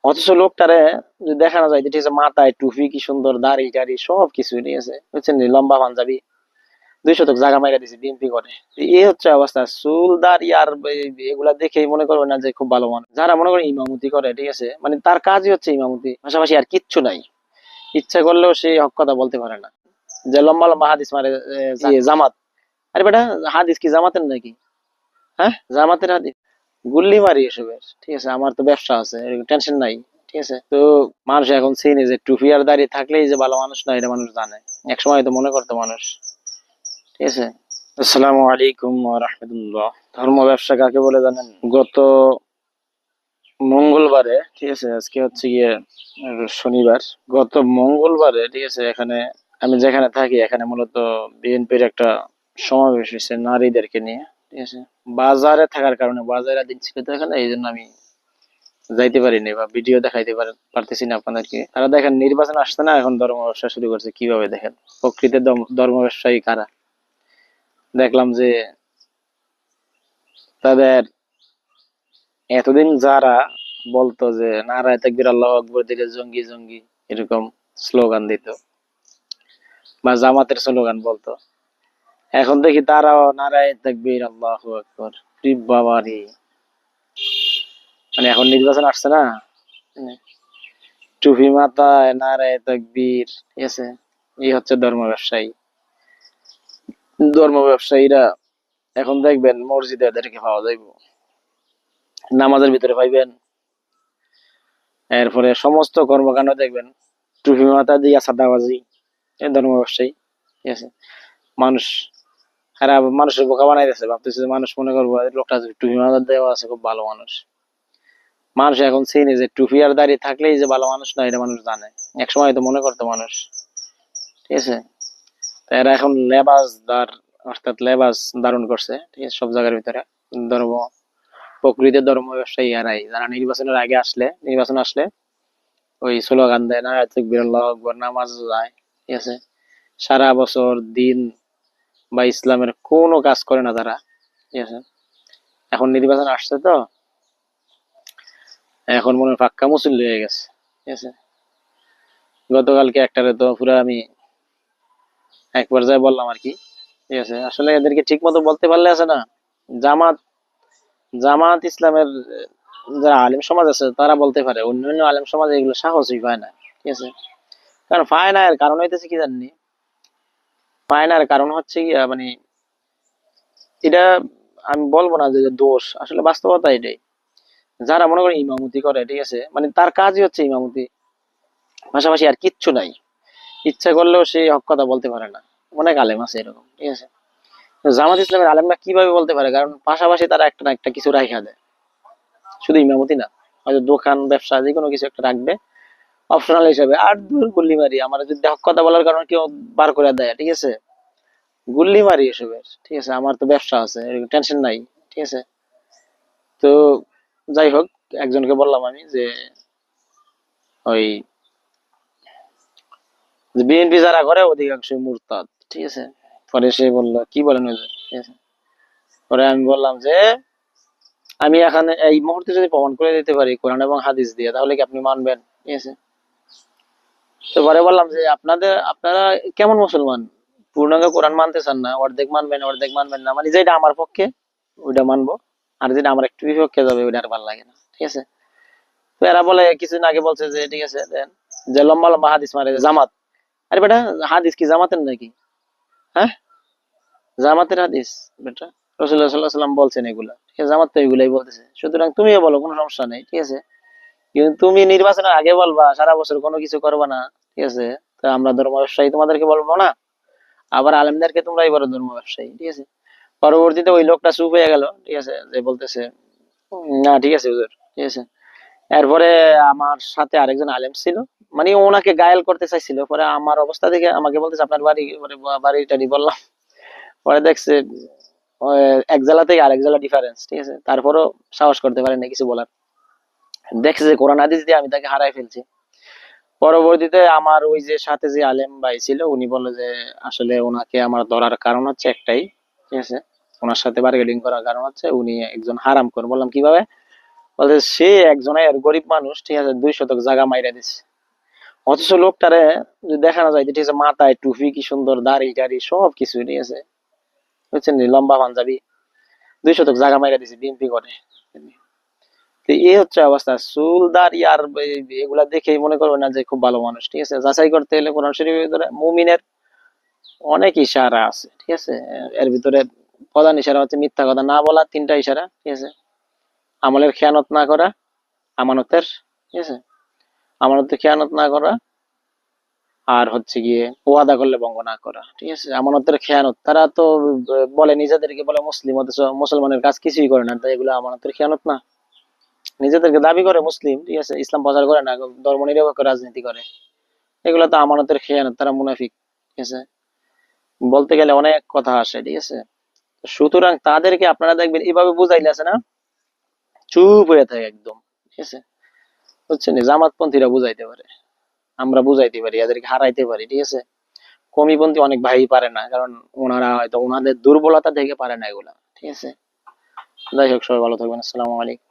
অথচ লোকটারে যদি দেখানো যায় যে ঠিক আছে, মাথায় টুপি কি সুন্দর, দাড়ি টাড়ি সব কিছু, ঠিক আছে, বুঝছেন নি, লম্বা পাঞ্জাবি, 2 শতক জায়গা মাইরা দিছে বিএনপি করে। এই হচ্ছে অবস্থা, চুল দাড়ি আর এগুলা দেখেই মনে করবে না যে খুব ভালো মানুষ। যারা মনে করেন ইমামতি করে, ঠিক আছে, মানে তার কাজই হচ্ছে ইমামতি, পাশাপাশি আর কিচ্ছু নাই। ইচ্ছা করলেও সে হক কথা বলতে পারে না, যে লম্বা লম্বা হাদিস মারে। জামাত, আরে বেটা, হাদিস কি জামাতের নাকি? হ্যাঁ, জামাতের হাদিস গুল্লি মারি এসবের, ঠিক আছে, আমার তো ব্যবসা আছে, টেনশন নাই। ঠিক আছে, তো মানুষ এখন চিনি যে টুপি আর দাঁড়িয়ে থাকলেই যে ভালো মানুষ না, এটা মানুষ জানে। এক সময় তো মনে করতো মানুষ। ঠিক আছে। আসসালামু আলাইকুম ওয়া রাহমাতুল্লাহ। ধর্ম ব্যবসা কাকে বলে জানেন? গত মঙ্গলবারে, ঠিক আছে, আজকে হচ্ছে গিয়ে শনিবার, গত মঙ্গলবারে, ঠিক আছে, এখানে আমি যেখানে থাকি এখানে মূলত বিএনপির একটা সমাবেশ হয়েছে নারীদেরকে নিয়ে। ঠিক আছে, বাজারে থাকার কারণে, বাজারে দিন ছিল তো এখানে, এই জন্য আমি যাইতে পারিনি বা ভিডিও দেখাইতে পারতেছি না আপনাদেরকে। তারা দেখেন নির্বাচন আসছে না, এখন ধর্ম ব্যবসা শুরু করছে। কিভাবে দেখেন, প্রকৃতির ধর্ম ব্যবসায়ী কারা? দেখলাম যে তাদের এতদিন যারা বলতো যে নারায়ে তাকবীর আল্লাহু আকবার দিলে জঙ্গি জঙ্গি এরকম স্লোগান দিত, বা জামাতের স্লোগান বলতো, এখন দেখি তারাও নারায়ে তাকবীর আল্লাহু আকবার। রে বাবা রে, মানে এখন নির্বাচন আসছে না, টুপি মাথায়, নারায়ে তাকবীর, ঠিক আছে, এই হচ্ছে ধর্ম ব্যবসায়ী। ধর্ম ব্যবসায়ীরা এখন দেখবেন মসজিদে এদেরকে পাওয়া যাইব, নামাজের ভিতরে পাইবেন, এরপরে সমস্ত কর্মকাণ্ড দেখবেন টুপি মাথা দিয়া সাদাবাজি। এই ধর্ম ব্যবসায়ী, ঠিক আছে, মানুষ খারাপ, মানুষের বোকা বানাই দিচ্ছে, ভাবতেছে যে মানুষ মনে করবো এই লোকটা টুপি মাথা দেওয়া আছে, খুব ভালো মানুষ। মানুষ এখন চিনি যে টুপি আর দাঁড়িয়ে থাকলেই যে ভালো মানুষ না, এটা মানুষ জানে। এক সময় তো মনে করতো মানুষ। ঠিক আছে, তো এরা এখন লেবাসদার, অর্থাৎ লেবাস ধারণ করছে, ঠিক আছে, সব জায়গার ভিতরে। ধর্ম, প্রকৃতির ধর্ম ব্যবসায়ী এরাই, যারা নির্বাচনের আগে আসলে, নির্বাচন আসলে ওই স্লোগান দেয় না, তাকবীর আল্লাহু আকবার, নামাজ যায়, ঠিক আছে, সারা বছর দিন বা ইসলামের কোনো কাজ করে না তারা। ঠিক আছে, এখন নির্বাচন আসছে তো, এখন মনে হয় পাক্কা মুসল্লি হয়ে গেছে। ঠিক আছে, গতকালকে একটারে তো পুরো আমি এক পর্যায়ে বললাম আর কি। ঠিক আছে, আসলে এদেরকে ঠিক মতো বলতে পারলে আছে না, জামাত, জামাত ইসলামের যারা আলেম সমাজ আছে তারা বলতে পারে, অন্যান্য আলেম সমাজ এগুলো সাহসই পায় না। ঠিক আছে, কারণ পায় না, এর কারণ হইতেছে কি জানি, পায় না, এর কারণ হচ্ছে কি মানে এটা আমি বলবো না যে যে দোষ, আসলে বাস্তবতা এটাই। যারা মনে করেন ইমামতি করে, ঠিক আছে, মানে তার কাজই হচ্ছে ইমামতি, পাশাপাশি আর কিচ্ছু নাই। ইচ্ছা করলেও সে হক কথা বলতে পারে না। অনেক আলেম আছে এরকম, ঠিক আছে। তো জামাত ইসলামের আলেমরা কিভাবে বলতে পারে? কারণ পাশাপাশি তারা একটা না একটা কিছু রাখা দেয়, শুধু ইমামতি না, হয়তো দোকান ব্যবসা যে কোনো কিছু একটা রাখবে অপশনাল হিসেবে। আর দূর গুল্লি মারি, আমার যদি হক কথা বলার কারণে কেউ বার করে দেয়, ঠিক আছে, গুল্লি মারি এসবের, ঠিক আছে, আমার তো ব্যবসা আছে, টেনশন নাই। ঠিক আছে, তো যাই হোক, একজনকে বললাম আমি যে ওই বিএনপি যারা করে অধিকাংশই মুরতাদ। ঠিক আছে, পরে সে বললো কি বলেন হুজুর? ঠিক আছে, পরে আমি বললাম যে আমি এখানে এই মুহূর্তে যদি প্রমাণ করে দিতে পারি কোরআন এবং হাদিস দিয়ে, তাহলে কি আপনি মানবেন? ঠিক আছে, তো পরে বললাম যে আপনারা কেমন মুসলমান, পূর্ণাঙ্গ কোরআন মানতে চান না, অর্ধেক মানবেন অর্ধেক মানবেন না, মানে যেটা আমার পক্ষে ওইটা মানবো, আর যেটা আমার একটু বিপক্ষে যাবে ওইটা আর ভালো লাগে না। ঠিক আছে, তো এরা বলে কিছুদিন আগে বলছে যে ঠিক আছে দেন, যে লম্বা লম্বা হাদিস মারে জামাত। আরে বেটা, হাদিস কি জামাতের নাকি? হ্যাঁ, জামাতের হাদিস বেটা, রাসূলুল্লাহ সাল্লাল্লাহু আলাইহি ওয়াসাল্লাম বলছেন এগুলা, ঠিক আছে, জামাত তো এগুলাই বলতেছে, সুতরাং তুমিও বলো, কোনো সমস্যা নেই। ঠিক আছে, কিন্তু তুমি নির্বাচনের আগে বলবা সারা বছর কোনো কিছু করবা না, ঠিক আছে, তো আমরা ধর্ম ব্যবসায়ী তোমাদেরকে বলবো না, আবার আলেমদেরকে তোমরাই বলো ধর্ম ব্যবসায়ী। ঠিক আছে, পরবর্তীতে ওই লোকটা চুপ হয়ে গেল, ঠিক আছে, যে বলতেছে না ঠিক আছে হুজুর। ঠিক আছে, এরপরে আমার সাথে আরেকজন আলেম ছিল, মানে ওনাকে গায়েল করতে চাইছিল, পরে আমার অবস্থা দেখে আমাকে বলতেছে আপনার বাড়ি, পরে বাড়িটারি বললাম, পরে দেখছে এক জেলা থেকে আরেক জেলা ডিফারেন্স। ঠিক আছে, তারপরও সাহস করতে পারেন না কিছু বলার, দেখছে যে কোরআন হাদিস দিয়ে আমি তাকে হারাই ফেলছি। পরবর্তীতে আমার ওই যে সাথে যে আলেম ভাই ছিল উনি বললো যে আসলে ওনাকে আমার ধরার কারণ হচ্ছে একটাই। ঠিক আছে, ওনার সাথে বার্গেনিং করার কারণ হচ্ছে উনি একজন হারামখোর। বললাম কিভাবে? বলতে সে একজনের গরিব মানুষ, ঠিক আছে, 2 শতক জায়গা মাইরা দিছে। অথচ লোকটারে যদি দেখানো যায়, ঠিক আছে, মাথায় টুপি, কি সুন্দর দাড়ি টাড়ি সব কিছু, ঠিক আছে, বুঝছেন নি, লম্বা পাঞ্জাবি, 2 শতক জায়গা মাইরা দিছে, বিএনপি করে। তো এই হচ্ছে অবস্থা। চুল দাড়ি আর এগুলা দেখেই মনে করবে না যে খুব ভালো মানুষ, ঠিক আছে। যাচাই করতে হলে কোরআন শরীফের ভিতরে মুমিনের অনেক ইশারা আছে, ঠিক আছে। এর ভিতরে প্রধান ইশারা হচ্ছে মিথ্যা কথা না বলা, 3টা ইশারা, ঠিক আছে। আমলের খেয়ানত না করা, আমানতের, ঠিক আছে, আমানতের খেয়ানত না করা, আর হচ্ছে গিয়ে ওয়াদা করলে ভঙ্গ না করা, ঠিক আছে। আমানতের খেয়ানত, তারা তো বলে নিজেদেরকে বলে মুসলিম, অথচ মুসলমানের কাজ কিছুই করে না, তাই এগুলো আমানতের খেয়ানত না? নিজেদেরকে দাবি করে মুসলিম, ঠিক আছে, ইসলাম প্রচার করে না, ধর্ম নিরপেক্ষ রাজনীতি করে, এগুলো তো আমানতের খেয়ানত, তারা মুনাফিক, ঠিক আছে। বলতে গেলে অনেক কথা আসে, ঠিক আছে। সুতরাং তাদেরকে আপনারা দেখবেন এভাবে বুঝাইলে আছে না, চুপ হয়ে থাকে একদম, ঠিক আছে, বুঝছেন, জামাতপন্থীরা বুঝাইতে পারে, আমরা বুঝাইতে পারি, এদেরকে হারাইতে পারি, ঠিক আছে। কমিপন্থী অনেক ভাই পারে না, কারণ ওনারা হয়তো ওনাদের দুর্বলতা থেকে পারে না এগুলা, ঠিক আছে। যাই হোক, সবাই ভালো থাকবেন, আসসালামু আলাইকুম।